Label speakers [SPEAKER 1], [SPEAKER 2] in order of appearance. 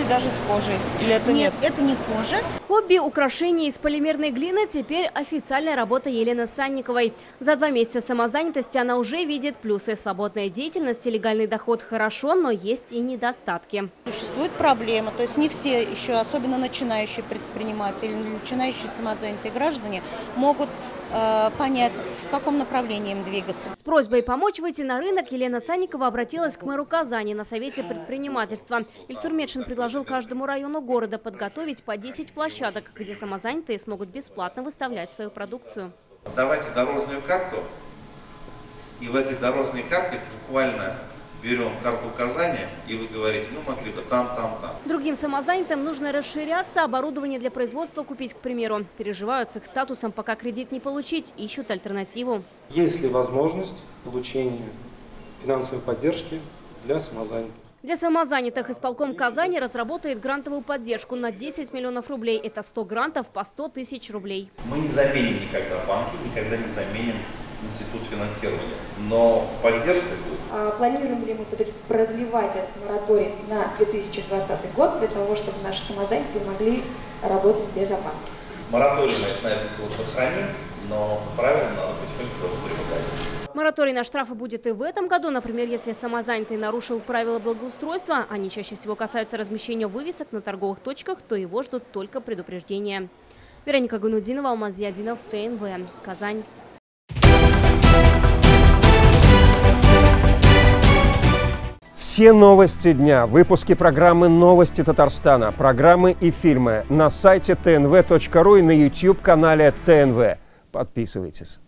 [SPEAKER 1] есть даже с кожей. Или это нет?
[SPEAKER 2] Нет, это не кожа.
[SPEAKER 3] Хобби украшения из полимерной глины теперь официальная работа Елены Санниковой. За 2 месяца самозанятости она уже видит плюсы. Свободная деятельность и легальный доход хорошо, но есть и недостатки.
[SPEAKER 2] Существуют проблемы, то есть не все еще, особенно начинающие предприниматели, начинающие самозанятые граждане, могут понять, в каком направлении им двигаться.
[SPEAKER 3] С просьбой помочь выйти на рынок Елена Санникова обратилась к мэру Казани на совете предпринимательства. Ильсур Медшин предложил каждому району города подготовить по 10 площадок, где самозанятые смогут бесплатно выставлять свою продукцию.
[SPEAKER 4] Давайте дорожную карту, и в этой дорожной карте буквально берем карту Казани, и вы говорите, ну могли бы там.
[SPEAKER 3] Другим самозанятым нужно расширяться, оборудование для производства купить, к примеру. Переживают с их статусом, пока кредит не получить, ищут альтернативу.
[SPEAKER 5] Есть ли возможность получения финансовой поддержки для самозанятых?
[SPEAKER 3] Для самозанятых исполком Казани разработает грантовую поддержку на 10 миллионов рублей. Это 100 грантов по 100 тысяч рублей.
[SPEAKER 6] Мы не заменим никогда банки, никогда не заменим институт финансирования, но поддержка будет.
[SPEAKER 7] Планируем ли мы продлевать этот мораторий на 2020 год для того, чтобы наши самозанятые могли работать без опаски?
[SPEAKER 6] Мораторий на этот год сохраним, но правильно надо потихоньку привыкать.
[SPEAKER 3] Мораторий на штрафы будет и в этом году. Например, если самозанятый нарушил правила благоустройства, они чаще всего касаются размещения вывесок на торговых точках, то его ждут только предупреждения. Вероника Гунудинова, Алмаз Зиадинов, ТНВ, Казань.
[SPEAKER 8] Все новости дня, выпуски программы «Новости Татарстана», программы и фильмы на сайте tnv.ru и на YouTube-канале ТНВ. Подписывайтесь.